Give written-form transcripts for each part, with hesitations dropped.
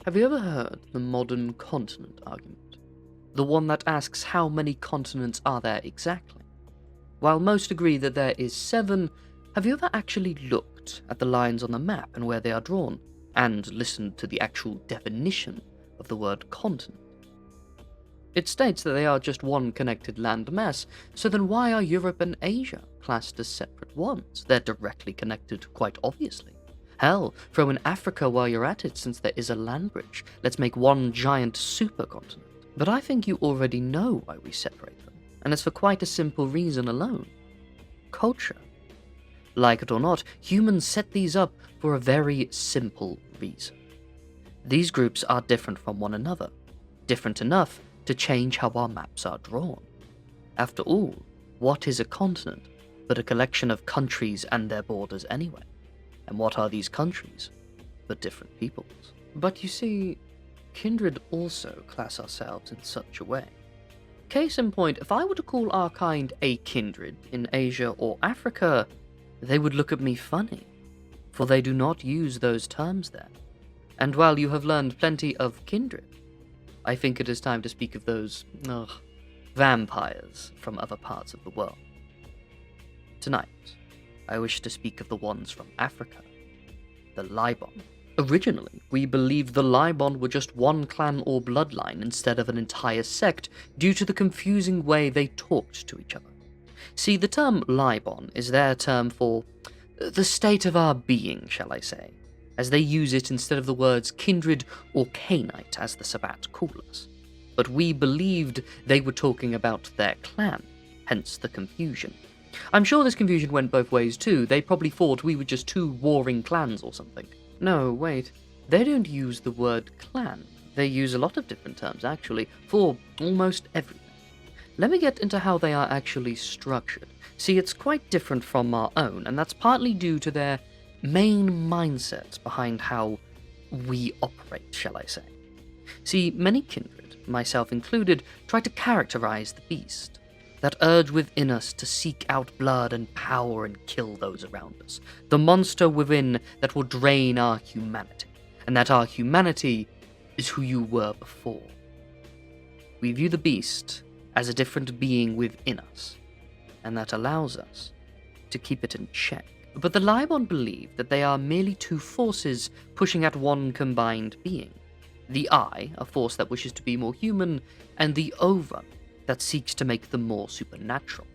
Have you ever heard the modern continent argument? The one that asks how many continents are there exactly? While most agree that there is 7, have you ever actually looked at the lines on the map and where they are drawn, and listened to the actual definition of the word continent? It states that they are just one connected landmass, so then why are Europe and Asia classed as separate ones? They're directly connected, quite obviously. Hell, throw in Africa while you're at it, since there is a land bridge. Let's make one giant supercontinent. But I think you already know why we separate them, and it's for quite a simple reason alone. Culture. Like it or not, humans set these up for a very simple reason. These groups are different from one another, different enough to change how our maps are drawn. After all, what is a continent but a collection of countries and their borders anyway? And what are these countries but different peoples? But you see, kindred also class ourselves in such a way. Case in point, if I were to call our kind a kindred in Asia or Africa, they would look at me funny, for they do not use those terms there. And while you have learned plenty of kindred, I think it is time to speak of those, vampires from other parts of the world. Tonight, I wish to speak of the ones from Africa, the Laibon. Originally, we believed the Laibon were just one clan or bloodline instead of an entire sect due to the confusing way they talked to each other. See, the term Laibon is their term for the state of our being, shall I say, as they use it instead of the words kindred or Canaanite as the Sabbat call us. But we believed they were talking about their clan, hence the confusion. I'm sure this confusion went both ways too. They probably thought we were just 2 warring clans or something. No, wait. They don't use the word clan. They use a lot of different terms, actually, for almost everything. Let me get into how they are actually structured. See, it's quite different from our own, and that's partly due to their main mindset behind how we operate, shall I say. See, many kindred, myself included, try to characterize the beast. That urge within us to seek out blood and power and kill those around us. The monster within that will drain our humanity, and that our humanity is who you were before. We view the beast as a different being within us, and that allows us to keep it in check. But the Laibon believe that they are merely 2 forces pushing at one combined being. The I, a force that wishes to be more human, and the Ova, that seeks to make them more supernatural.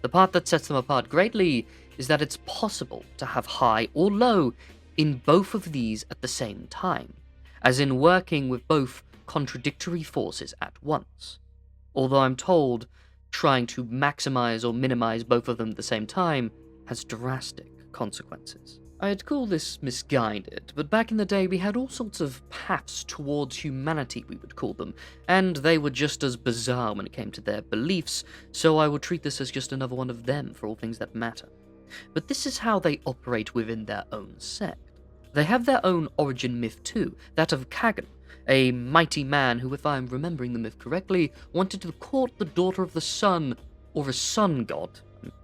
The part that sets them apart greatly is that it's possible to have high or low in both of these at the same time, as in working with both contradictory forces at once. Although I'm told trying to maximize or minimize both of them at the same time has drastic consequences. I'd call this misguided, but back in the day we had all sorts of paths towards humanity, we would call them, and they were just as bizarre when it came to their beliefs, so I would treat this as just another one of them for all things that matter. But this is how they operate within their own sect. They have their own origin myth too, that of Kagan, a mighty man who, if I'm remembering the myth correctly, wanted to court the daughter of the sun, or a sun god.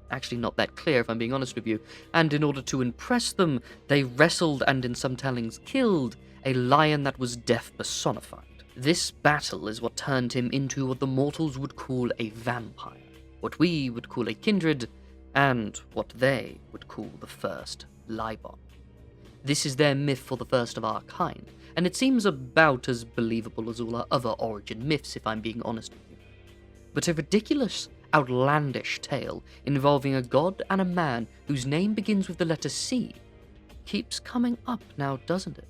Actually not that clear if I'm being honest with you, and in order to impress them, they wrestled and in some tellings killed a lion that was death personified. This battle is what turned him into what the mortals would call a vampire, what we would call a kindred, and what they would call the first Laibon. This is their myth for the first of our kind, and it seems about as believable as all our other origin myths if I'm being honest with you. But a ridiculous, outlandish tale involving a god and a man whose name begins with the letter C keeps coming up now, doesn't it?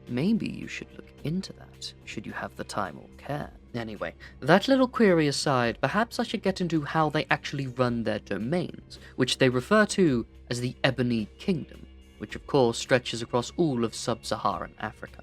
Maybe you should look into that, should you have the time or care. Anyway, that little query aside, perhaps I should get into how they actually run their domains, which they refer to as the Ebony Kingdom, which of course stretches across all of sub-Saharan Africa.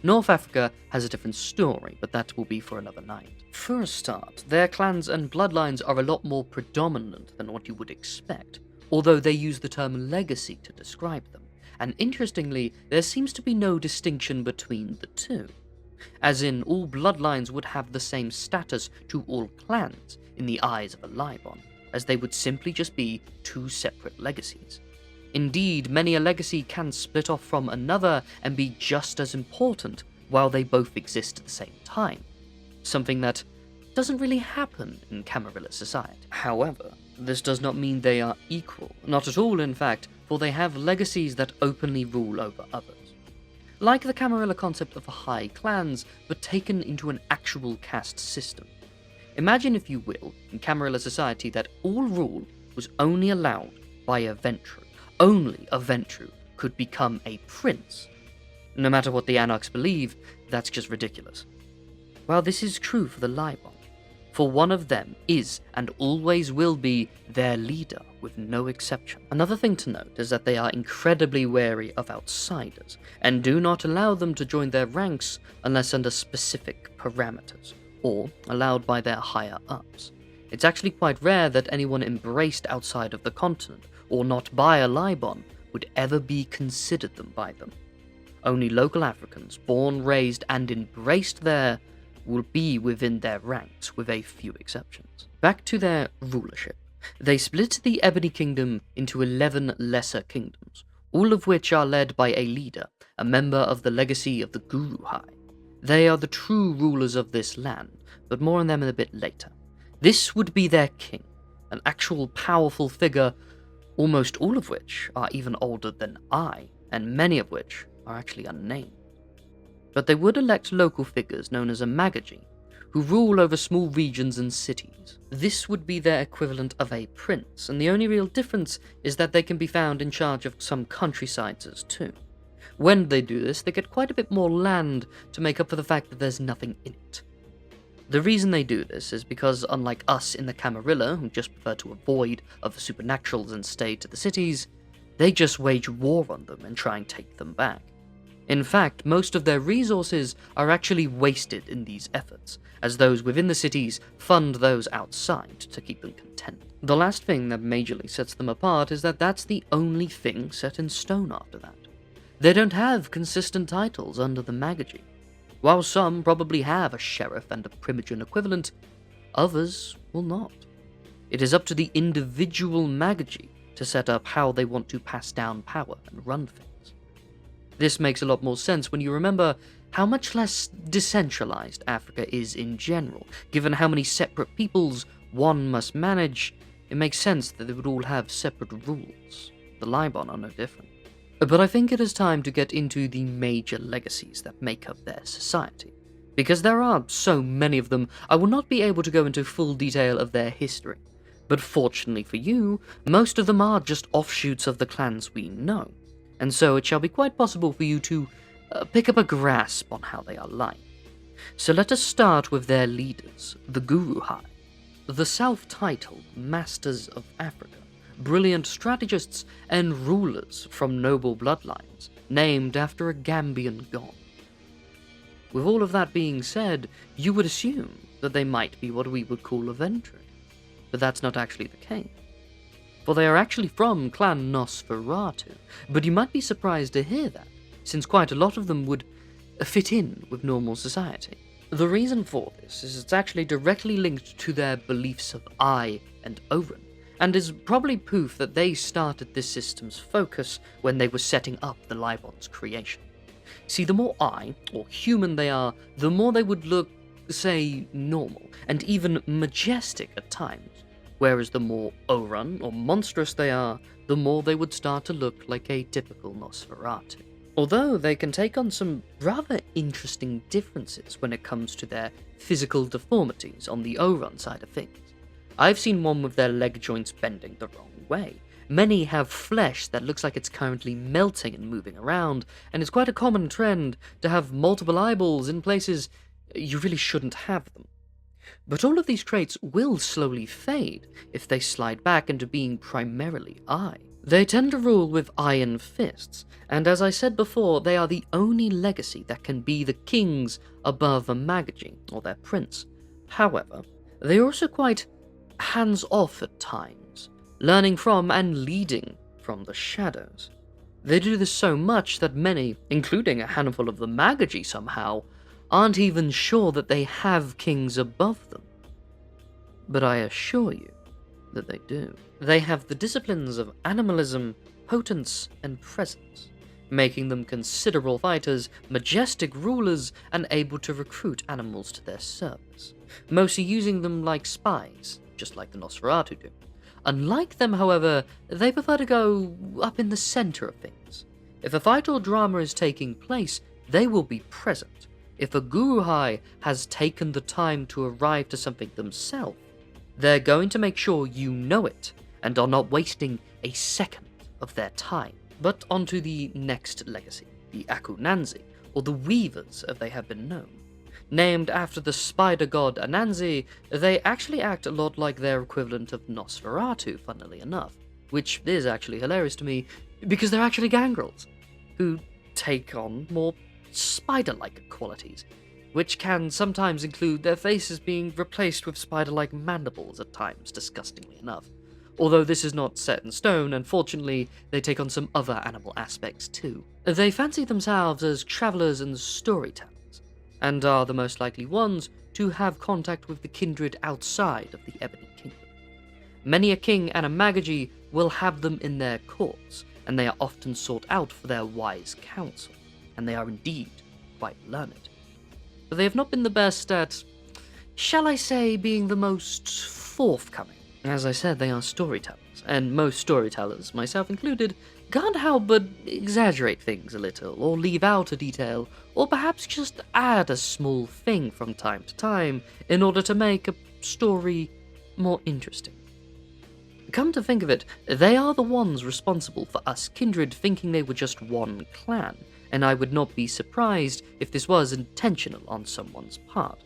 North Africa has a different story, but that will be for another night. For a start, their clans and bloodlines are a lot more predominant than what you would expect, although they use the term legacy to describe them, and interestingly, there seems to be no distinction between the two. As in, all bloodlines would have the same status to all clans in the eyes of a Laibon, as they would simply just be 2 separate legacies. Indeed, many a legacy can split off from another and be just as important while they both exist at the same time, something that doesn't really happen in Camarilla society. However, this does not mean they are equal, not at all in fact, for they have legacies that openly rule over others. Like the Camarilla concept of high clans, but taken into an actual caste system. Imagine, if you will, in Camarilla society that all rule was only allowed by a Ventru. Only a Ventru could become a prince. No matter what the Anarchs believe, that's just ridiculous. Well, this is true for the Laibon, for one of them is and always will be their leader, with no exception. Another thing to note is that they are incredibly wary of outsiders, and do not allow them to join their ranks unless under specific parameters, or allowed by their higher-ups. It's actually quite rare that anyone embraced outside of the continent, or not by a Laibon, would ever be considered them by them. Only local Africans, born, raised, and embraced there, will be within their ranks, with a few exceptions. Back to their rulership. They split the Ebony Kingdom into 11 lesser kingdoms, all of which are led by a leader, a member of the legacy of the Guru High. They are the true rulers of this land, but more on them a bit later. This would be their king, an actual powerful figure, almost all of which are even older than I, and many of which are actually unnamed. But they would elect local figures known as a Magaji, who rule over small regions and cities. This would be their equivalent of a prince, and the only real difference is that they can be found in charge of some countrysides too. When they do this, they get quite a bit more land to make up for the fact that there's nothing in it. The reason they do this is because, unlike us in the Camarilla, who just prefer to avoid of the supernaturals and stay to the cities, they just wage war on them and try and take them back. In fact, most of their resources are actually wasted in these efforts, as those within the cities fund those outside to keep them content. The last thing that majorly sets them apart is that that's the only thing set in stone after that. They don't have consistent titles under the Magaji. While some probably have a sheriff and a primogen equivalent, others will not. It is up to the individual Magaji to set up how they want to pass down power and run things. This makes a lot more sense when you remember how much less decentralized Africa is in general. Given how many separate peoples one must manage, it makes sense that they would all have separate rules. The Laibon are no different. But I think it is time to get into the major legacies that make up their society. Because there are so many of them, I will not be able to go into full detail of their history. But fortunately for you, most of them are just offshoots of the clans we know. And so it shall be quite possible for you to pick up a grasp on how they are like. So let us start with their leaders, the Guru High, the self-titled Masters of Africa, brilliant strategists and rulers from noble bloodlines, named after a Gambian god. With all of that being said, you would assume that they might be what we would call a Ventru, but that's not actually the case. For they are actually from Clan Nosferatu, but you might be surprised to hear that, since quite a lot of them would fit in with normal society. The reason for this is it's actually directly linked to their beliefs of I and Oren, and is probably proof that they started this system's focus when they were setting up the Laibon's creation. See, the more I, or human they are, the more they would look, say, normal, and even majestic at times. Whereas the more Oran or monstrous they are, the more they would start to look like a typical Nosferatu. Although they can take on some rather interesting differences when it comes to their physical deformities on the Oran side of things. I've seen one with their leg joints bending the wrong way. Many have flesh that looks like it's currently melting and moving around, and it's quite a common trend to have multiple eyeballs in places you really shouldn't have them. But all of these traits will slowly fade if they slide back into being primarily eye. They tend to rule with iron fists, and as I said before, they are the only legacy that can be the kings above a Magaji, or their prince. However, they are also quite hands-off at times, learning from and leading from the shadows. They do this so much that many, including a handful of the Magaji somehow, aren't even sure that they have kings above them. But I assure you that they do. They have the disciplines of animalism, potence and presence, making them considerable fighters, majestic rulers, and able to recruit animals to their service, mostly using them like spies, just like the Nosferatu do. Unlike them, however, they prefer to go up in the center of things. If a fight or drama is taking place, they will be present. If a Guruhai has taken the time to arrive to something themselves, they're going to make sure you know it, and are not wasting a second of their time. But onto the next legacy, the Akunanzi, or the Weavers as they have been known. Named after the spider god Anansi, they actually act a lot like their equivalent of Nosferatu, funnily enough, which is actually hilarious to me, because they're actually gangrels, who take on more spider-like qualities, which can sometimes include their faces being replaced with spider-like mandibles at times, disgustingly enough. Although this is not set in stone, unfortunately, they take on some other animal aspects too. They fancy themselves as travelers and storytellers, and are the most likely ones to have contact with the kindred outside of the Ebony Kingdom. Many a king and a Magaji will have them in their courts, and they are often sought out for their wise counsel, and they are indeed quite learned. But they have not been the best at, shall I say, being the most forthcoming. As I said, they are storytellers, and most storytellers, myself included, can't help but exaggerate things a little, or leave out a detail, or perhaps just add a small thing from time to time in order to make a story more interesting. Come to think of it, they are the ones responsible for us kindred thinking they were just one clan, and I would not be surprised if this was intentional on someone's part.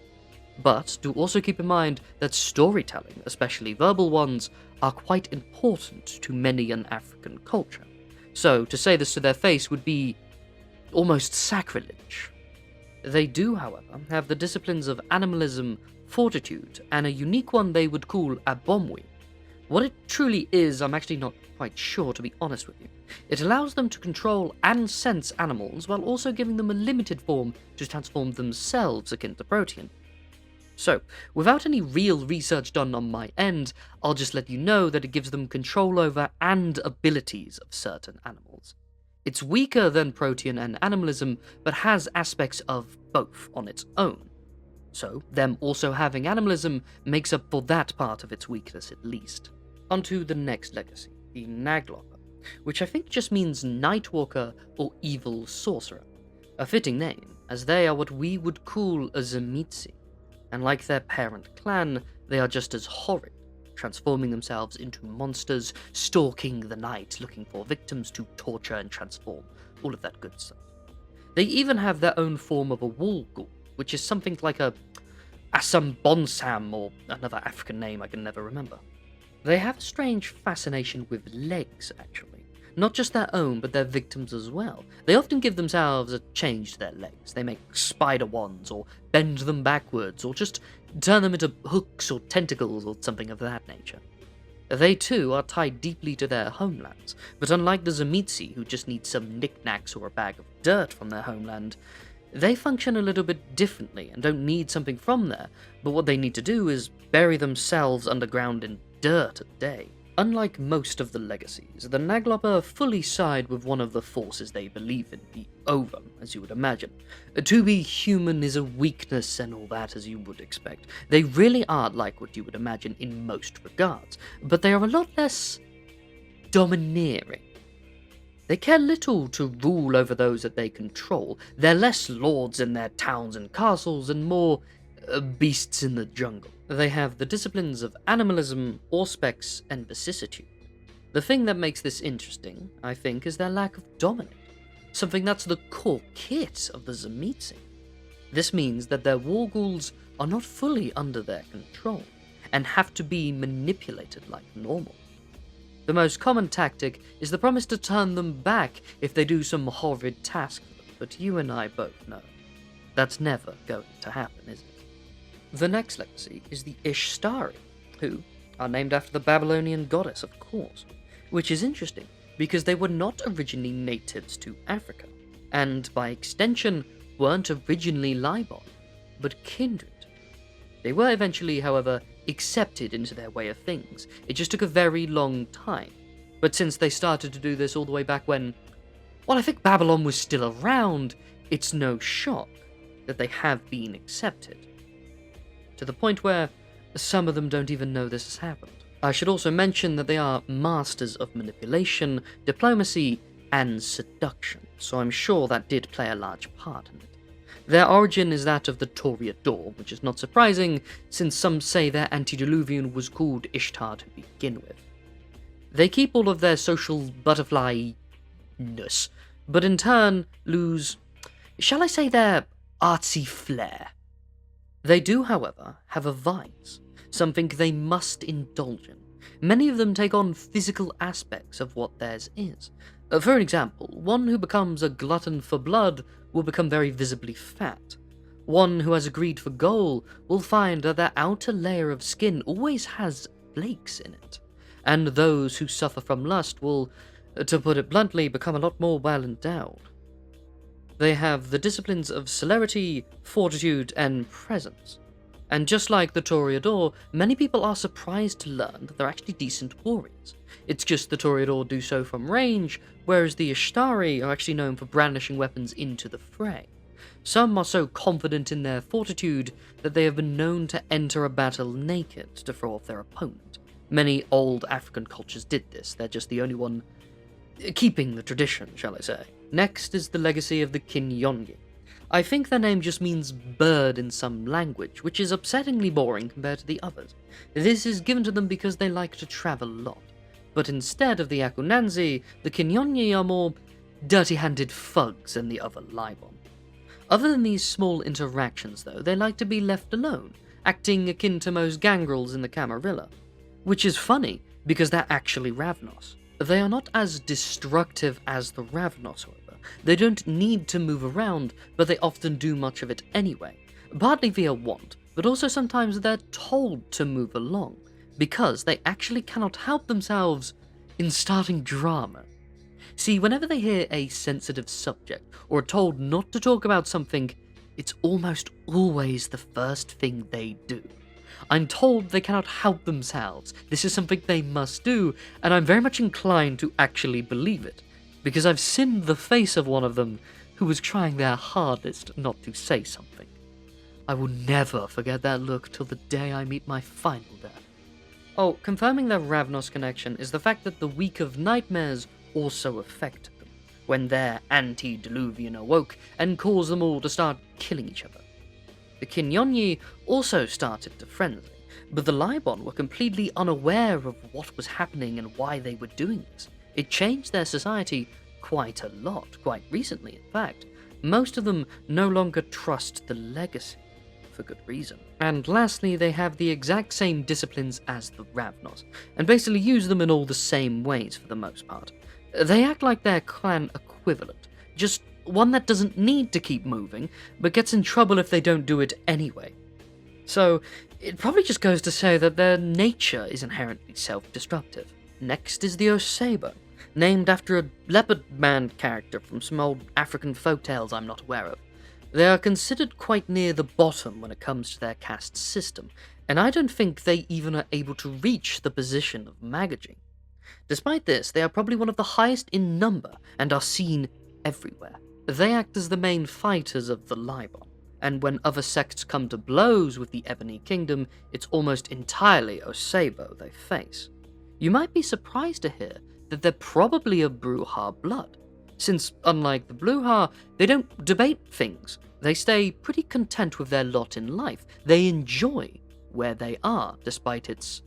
But do also keep in mind that storytelling, especially verbal ones, are quite important to many an African culture. So to say this to their face would be almost sacrilege. They do, however, have the disciplines of animalism, fortitude, and a unique one they would call abomwi. What it truly is, I'm actually not quite sure, to be honest with you. It allows them to control and sense animals while also giving them a limited form to transform themselves akin to Protean. So, without any real research done on my end, I'll just let you know that it gives them control over and abilities of certain animals. It's weaker than Protean and animalism, but has aspects of both on its own. So, them also having animalism makes up for that part of its weakness at least. Onto the next legacy, the Naglopper, which I think just means Nightwalker or Evil Sorcerer. A fitting name, as they are what we would call a Zemitsi. And like their parent clan, they are just as horrid, transforming themselves into monsters, stalking the night, looking for victims to torture and transform, all of that good stuff. They even have their own form of a wall ghoul, which is something like a Assam Bonsam, or another African name I can never remember. They have a strange fascination with legs, actually. Not just their own, but their victims as well. They often give themselves a change to their legs. They make spider wands, or bend them backwards, or just turn them into hooks or tentacles or something of that nature. They too are tied deeply to their homelands, but unlike the Zemitsi, who just need some knickknacks or a bag of dirt from their homeland, they function a little bit differently and don't need something from there, but what they need to do is bury themselves underground in dirt at day. Unlike most of the legacies, the Naglopper fully side with one of the forces they believe in, the Ovum, as you would imagine. To be human is a weakness and all that, as you would expect. They really are like what you would imagine in most regards, but they are a lot less domineering. They care little to rule over those that they control. They're less lords in their towns and castles and more beasts in the jungle. They have the disciplines of animalism, auspex, and vicissitude. The thing that makes this interesting, I think, is their lack of dominate, something that's the core kit of the Zemitsi. This means that their war ghouls are not fully under their control, and have to be manipulated like normal. The most common tactic is the promise to turn them back if they do some horrid task, but you and I both know that's never going to happen, is it? The next legacy is the Ishtari, who are named after the Babylonian goddess, of course, which is interesting because they were not originally natives to Africa, and by extension weren't originally Laibon, but kindred. They were eventually, however, accepted into their way of things. It just took a very long time. But since they started to do this all the way back when, well, I think Babylon was still around, it's no shock that they have been accepted. To the point where some of them don't even know this has happened. I should also mention that they are masters of manipulation, diplomacy, and seduction, so I'm sure that did play a large part in it. Their origin is that of the Toreador, which is not surprising, since some say their antediluvian was called Ishtar to begin with. They keep all of their social butterfly-ness, but in turn lose, shall I say, their artsy flair. They do, however, have a vice, something they must indulge in. Many of them take on physical aspects of what theirs is. For example, one who becomes a glutton for blood will become very visibly fat. One who has a greed for gold will find that their outer layer of skin always has flakes in it. And those who suffer from lust will, to put it bluntly, become a lot more well endowed. They have the disciplines of celerity, fortitude, and presence. And just like the Toreador, many people are surprised to learn that they're actually decent warriors. It's just the Toreador do so from range, whereas the Ishtari are actually known for brandishing weapons into the fray. Some are so confident in their fortitude that they have been known to enter a battle naked to throw off their opponent. Many old African cultures did this, they're just the only one keeping the tradition, shall I say. Next is the legacy of the Kinyonyi. I think their name just means bird in some language, which is upsettingly boring compared to the others. This is given to them because they like to travel a lot. But instead of the Akunanzi, the Kinyonyi are more dirty-handed thugs than the other Laibon. Other than these small interactions, though, they like to be left alone, acting akin to most gangrels in the Camarilla. Which is funny, because they're actually Ravnos. They are not as destructive as the Ravnos, however. They don't need to move around, but they often do much of it anyway. Partly via want, but also sometimes they're told to move along, because they actually cannot help themselves in starting drama. See, whenever they hear a sensitive subject, or are told not to talk about something, it's almost always the first thing they do. I'm told they cannot help themselves, this is something they must do, and I'm very much inclined to actually believe it, because I've seen the face of one of them who was trying their hardest not to say something. I will never forget that look till the day I meet my final death. Oh, confirming their Ravnos connection is the fact that the week of nightmares also affected them, when their antediluvian awoke and caused them all to start killing each other. The Kinyonyi also started to frenzy, but the Laibon were completely unaware of what was happening and why they were doing this. It changed their society quite a lot, quite recently in fact. Most of them no longer trust the legacy, for good reason. And lastly, they have the exact same disciplines as the Ravnos, and basically use them in all the same ways for the most part. They act like their clan equivalent, just one that doesn't need to keep moving, but gets in trouble if they don't do it anyway. So, it probably just goes to say that their nature is inherently self-destructive. Next is the Osebo, named after a leopard man character from some old African folktales I'm not aware of. They are considered quite near the bottom when it comes to their caste system, and I don't think they even are able to reach the position of Magaji. Despite this, they are probably one of the highest in number and are seen everywhere. They act as the main fighters of the Laibon, and when other sects come to blows with the Ebony Kingdom, it's almost entirely Osebo they face. You might be surprised to hear that they're probably a Bruja blood, since unlike the Bluha, they don't debate things. They stay pretty content with their lot in life. They enjoy where they are, despite its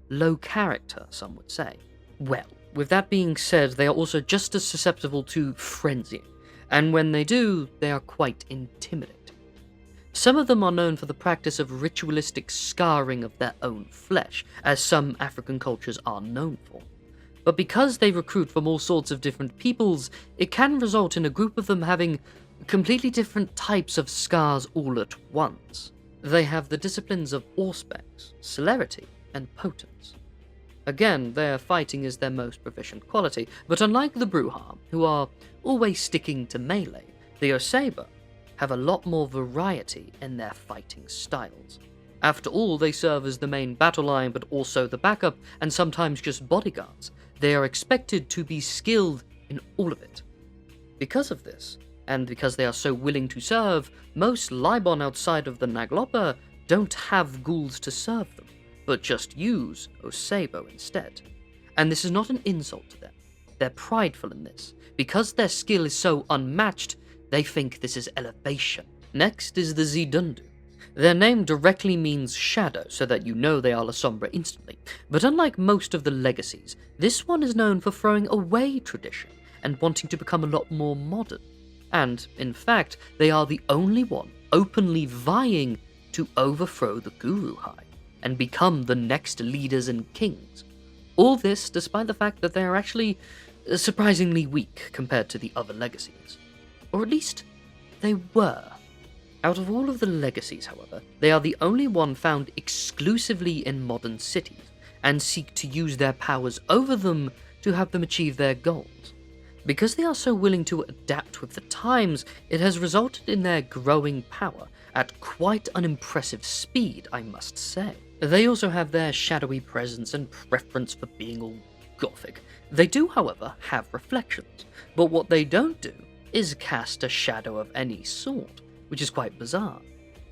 low character, some would say. Well, with that being said, they are also just as susceptible to frenzying, and when they do, they are quite intimidating. Some of them are known for the practice of ritualistic scarring of their own flesh, as some African cultures are known for. But because they recruit from all sorts of different peoples, it can result in a group of them having completely different types of scars all at once. They have the disciplines of Auspex, celerity, and potence. Again, their fighting is their most proficient quality, but unlike the Bruja, who are always sticking to melee, the Oseba have a lot more variety in their fighting styles. After all, they serve as the main battle line, but also the backup, and sometimes just bodyguards. they are expected to be skilled in all of it. Because of this, and because they are so willing to serve, most Laibon outside of the Naglopa don't have ghouls to serve them, but just use Osebo instead. And this is not an insult to them. They're prideful in this. Because their skill is so unmatched, they think this is elevation. Next is the Zidundu. Their name directly means shadow, so that you know they are La Sombra instantly. But unlike most of the legacies, this one is known for throwing away tradition and wanting to become a lot more modern. And, in fact, they are the only one openly vying to overthrow the Guru High and become the next leaders and kings. All this despite the fact that they are actually surprisingly weak compared to the other legacies. Or at least, they were. Out of all of the legacies, however, they are the only one found exclusively in modern cities, and seek to use their powers over them to have them achieve their goals. Because they are so willing to adapt with the times, it has resulted in their growing power at quite an impressive speed, I must say. They also have their shadowy presence and preference for being all gothic. They do, however, have reflections, but what they don't do is cast a shadow of any sort, which is quite bizarre.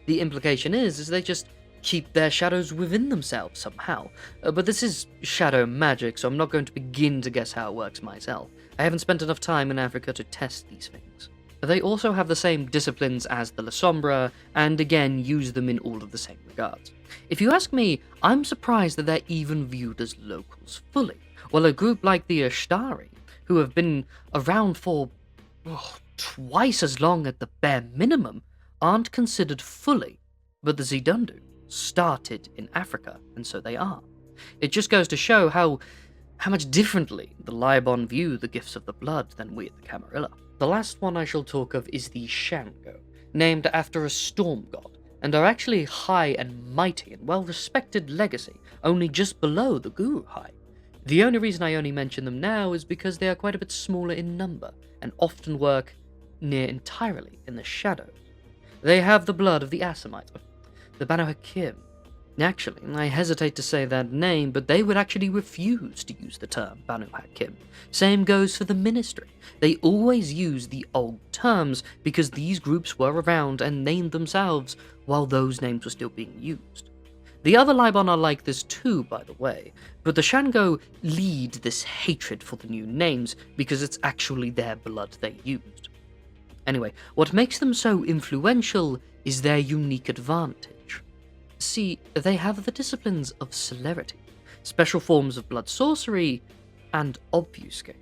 The implication is they just keep their shadows within themselves somehow, but this is shadow magic, so I'm not going to begin to guess how it works myself. I haven't spent enough time in Africa to test these things. They also have the same disciplines as the La Sombra, and again use them in all of the same regards. If you ask me, I'm surprised that they're even viewed as locals fully, while a group like the Ashtari, who have been around for twice as long at the bare minimum, aren't considered fully, but the Zidundu started in Africa, and so they are. It just goes to show how much differently the Laibon view the gifts of the blood than we at the Camarilla. The last one I shall talk of is the Shango, named after a storm god, and are actually high and mighty and well-respected legacy, only just below the Guru High. The only reason I only mention them now is because they are quite a bit smaller in number, and often work near entirely in the shadows. They have the blood of the Assamites, the Banu Hakim. Actually, I hesitate to say that name, but they would actually refuse to use the term Banu Hakim. Same goes for the Ministry. They always use the old terms because these groups were around and named themselves while those names were still being used. The other Laibon are like this too, by the way, but the Shango lead this hatred for the new names because it's actually their blood they used. Anyway, what makes them so influential is their unique advantage. See, they have the disciplines of celerity, special forms of blood sorcery, and obfuscate.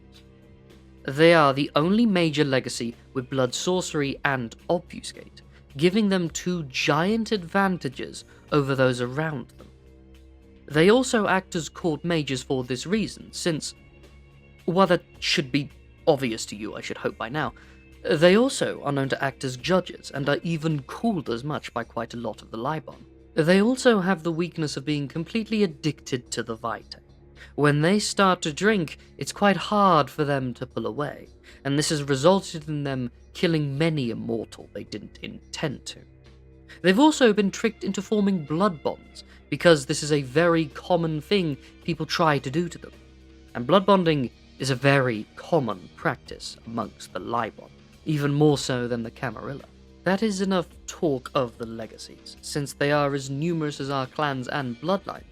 They are the only major legacy with blood sorcery and obfuscate, giving them two giant advantages over those around them. They also act as court mages for this reason, since, while that should be obvious to you, I should hope by now, they also are known to act as judges, and are even called as much by quite a lot of the Laibon. They also have the weakness of being completely addicted to the Vitae. When they start to drink, it's quite hard for them to pull away, and this has resulted in them killing many a mortal they didn't intend to. They've also been tricked into forming blood bonds, because this is a very common thing people try to do to them. And blood bonding is a very common practice amongst the Laibon, even more so than the Camarilla. That is enough talk of the legacies, since they are as numerous as our clans and bloodlines.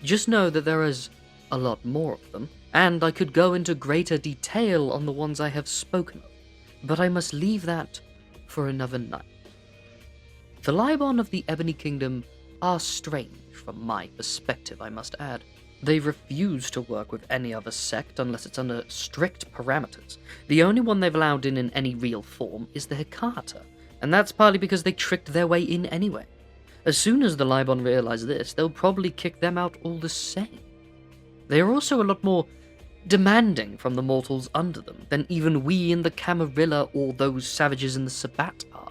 Just know that there is a lot more of them, and I could go into greater detail on the ones I have spoken of, but I must leave that for another night. The Laibon of the Ebony Kingdom are strange from my perspective, I must add. They refuse to work with any other sect unless it's under strict parameters. The only one they've allowed in any real form is the Hecata, and that's partly because they tricked their way in anyway. As soon as the Laibon realize this, they'll probably kick them out all the same. They are also a lot more demanding from the mortals under them than even we in the Camarilla or those savages in the Sabbat are.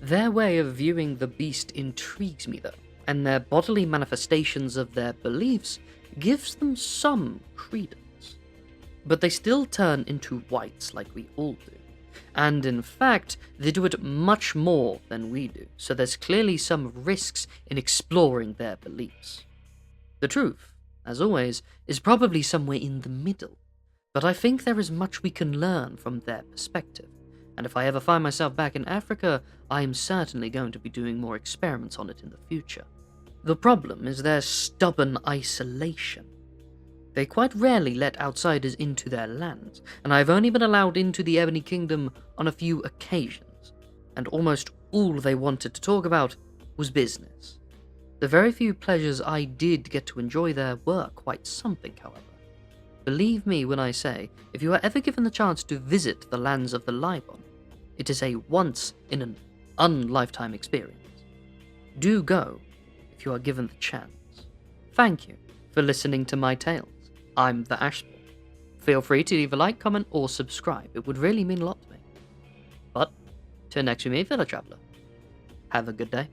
Their way of viewing the beast intrigues me though, and their bodily manifestations of their beliefs gives them some credence. But they still turn into whites like we all do. And in fact, they do it much more than we do, so there's clearly some risks in exploring their beliefs. The truth, as always, is probably somewhere in the middle. But I think there is much we can learn from their perspective, and if I ever find myself back in Africa, I am certainly going to be doing more experiments on it in the future. The problem is their stubborn isolation. They quite rarely let outsiders into their lands, and I have only been allowed into the Ebony Kingdom on a few occasions, and almost all they wanted to talk about was business. The very few pleasures I did get to enjoy there were quite something, however. Believe me when I say, if you are ever given the chance to visit the lands of the Laibon, it is a once-in-a-lifetime experience. Do go, if you are given the chance. Thank you for listening to my tales. I'm the Ashspawn. Feel free to leave a like, comment, or subscribe. It would really mean a lot to me. But, till next we meet, fellow traveller. Have a good day.